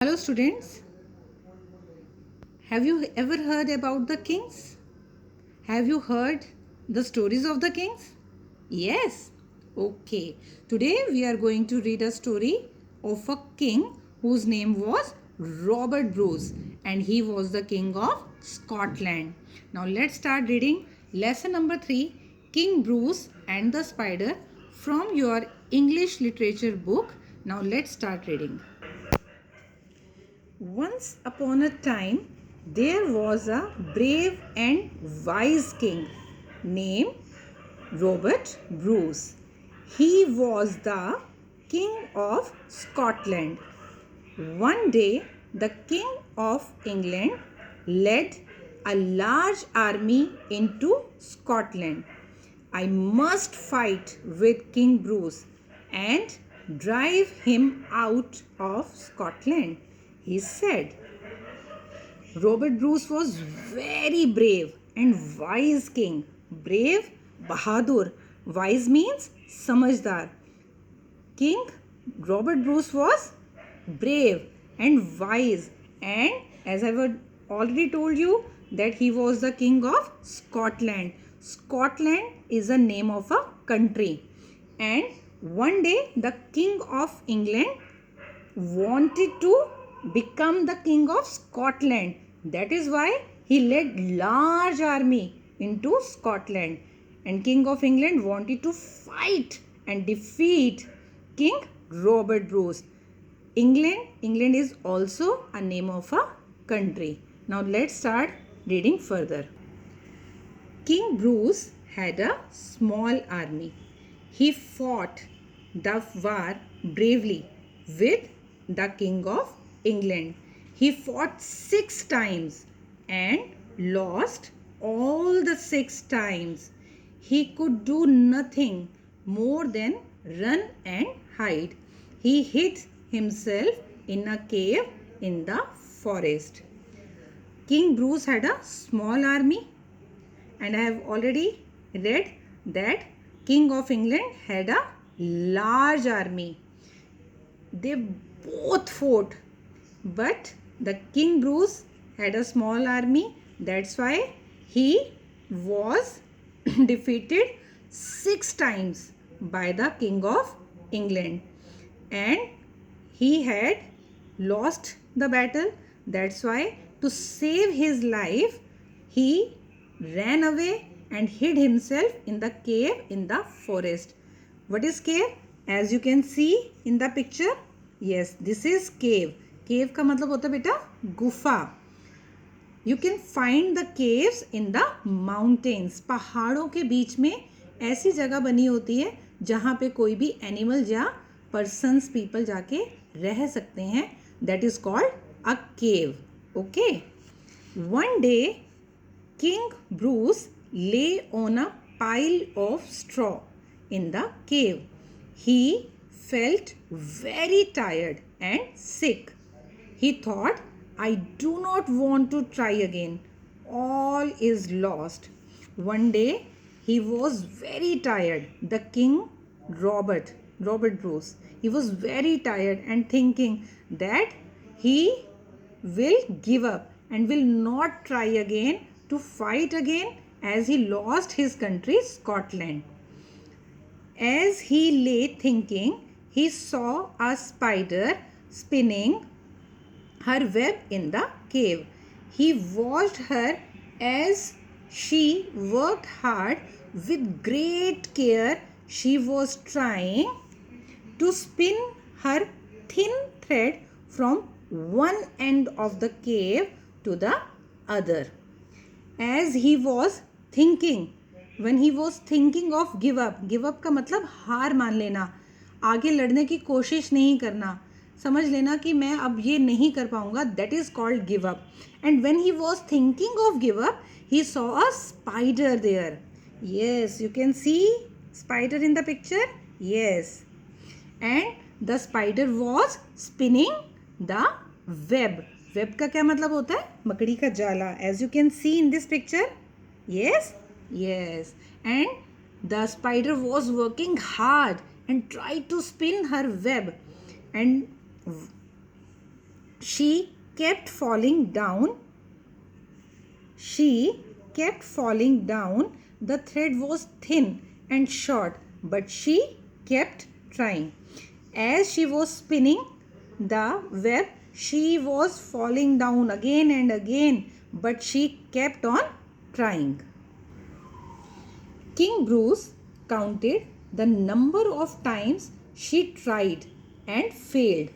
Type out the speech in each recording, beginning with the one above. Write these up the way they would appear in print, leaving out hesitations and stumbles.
Hello students, have you ever heard about the kings? Have you heard the stories of the kings? Yes. Okay. Today we are going to read a story of a king whose name was Robert Bruce and he was the king of Scotland. Now let's start reading lesson number 3, King Bruce and the Spider from your English literature book. Now let's start reading. Once upon a time, there was a brave and wise king named Robert Bruce. He was the king of Scotland. One day, the king of England led a large army into Scotland. I must fight with King Bruce and drive him out of Scotland, he said. Robert Bruce was very brave and wise king. Brave, Bahadur. Wise means samajhdar. King Robert Bruce was brave and wise, and as I have already told you that he was the king of Scotland. Scotland is the name of a country, and one day the king of England wanted to become the king of Scotland. That is why he led large army into Scotland, and king of England wanted to fight and defeat King Robert Bruce. England is also a name of a country. Now let's start reading further. King Bruce had a small army. He fought the war bravely with the King of England. He fought 6 times and lost all the 6 times. He could do nothing more than run and hide. He hid himself in a cave in the forest. King Bruce had a small army, and I have already read that King of England had a large army. They both fought, but the King Bruce had a small army. That's why he was defeated 6 times by the King of England, and he had lost the battle. That's why to save his life he ran away and hid himself in the cave in the forest. What is cave? As you can see in the picture, yes, this is cave. Cave का मतलब होता है बेटा गुफा. You can find the caves in the mountains. पहाड़ों के बीच में ऐसी जगह बनी होती है जहाँ पे कोई भी एनिमल या persons people जाके रह सकते हैं. That is called a cave. Okay. One day, King Bruce lay on a pile of straw in the cave. He felt very tired and sick. He thought, I do not want to try again. All is lost. One day, he was very tired. The king, Robert Bruce, he was very tired and thinking that he will give up and will not try again to fight again as he lost his country, Scotland. As he lay thinking, he saw a spider spinning her web in the cave. He watched her as she worked hard with great care. She was trying to spin her thin thread from one end of the cave to the other. As he was thinking, when he was thinking of give up का मतलब हार मान लेना, आगे लड़ने की कोशिश नहीं करना, समझ लेना कि मैं अब ये नहीं कर पाऊंगा. That is called give up. And when he was thinking of give up, he saw a spider there. Yes, you can see spider in the picture. Yes, and the spider was spinning the web. Web का क्या मतलब होता है? मकड़ी का जाला. As you can see in this picture. Yes, yes. And the spider was working hard and tried to spin her web, and She kept falling down. She kept falling down. The thread was thin and short, but she kept trying. As she was spinning the web, she was falling down again and again, but she kept on trying. King Bruce counted the number of times she tried and failed.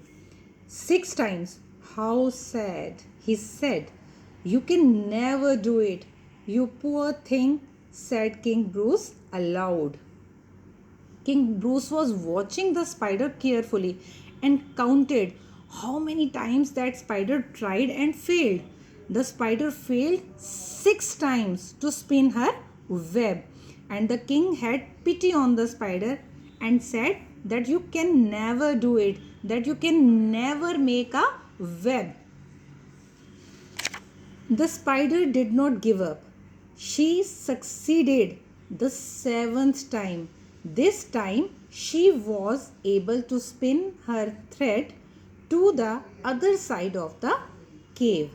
6 times. How sad, he said. You can never do it. You poor thing, said King Bruce aloud. King Bruce was watching the spider carefully and counted how many times that spider tried and failed. The spider failed 6 times to spin her web, and the king had pity on the spider and said that you can never do it, that you can never make a web. The spider did not give up. She succeeded the 7th time. This time she was able to spin her thread to the other side of the cave.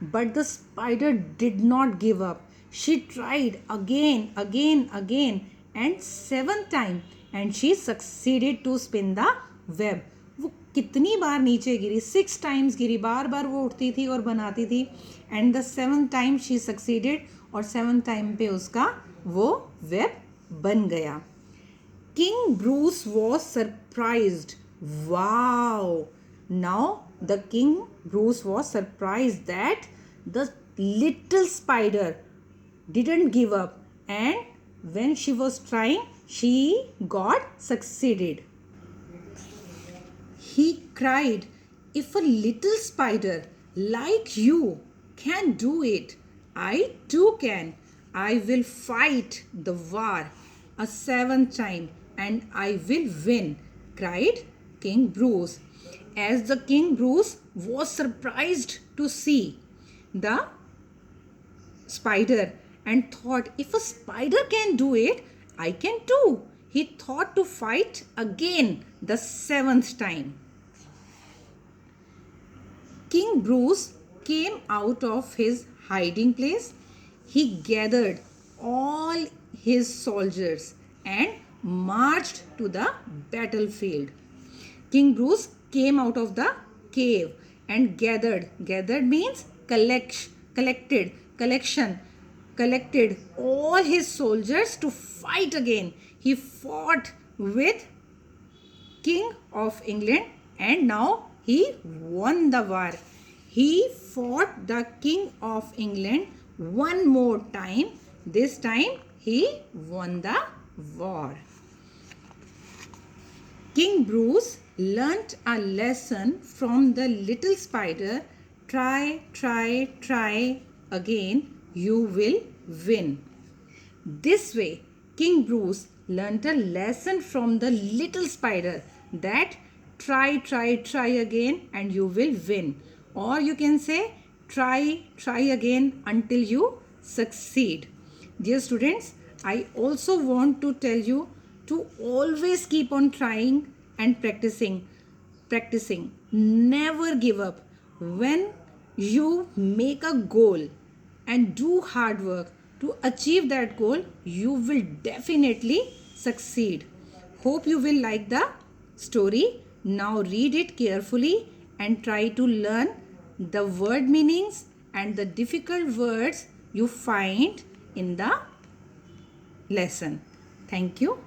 But the spider did not give up. She tried again, and 7th time, and she succeeded to spin the web. वो कितनी बार नीचे गिरी, 6 times गिरी, बार बार वो उठती थी और बनाती थी, and the 7th time she succeeded, और 7th time पे उसका वो web बन गया. King Bruce was surprised. Wow! Now the King Bruce was surprised that the little spider didn't give up, and when she was trying, she got succeeded. He cried, if a little spider like you can do it, I too can. I will fight the war a 7th time and I will win, cried King Bruce. As the King Bruce was surprised to see the spider and thought, if a spider can do it, I can too. He thought to fight again the 7th time. King Bruce came out of his hiding place. He gathered all his soldiers and marched to the battlefield. King Bruce came out of the cave and gathered. Gathered means collected all his soldiers to fight again. He fought with King of England and now he won the war. He fought the King of England one more time. This time he won the war. King Bruce learnt a lesson from the little spider. Try again, you will win. This way, King Bruce learnt a lesson from the little spider that try again and you will win. Or you can say try again until you succeed. Dear students, I also want to tell you to always keep on trying and practicing. Never give up. When you make a goal and do hard work to achieve that goal, you will definitely succeed. Hope you will like the story. Now read it carefully and try to learn the word meanings and the difficult words you find in the lesson. Thank you.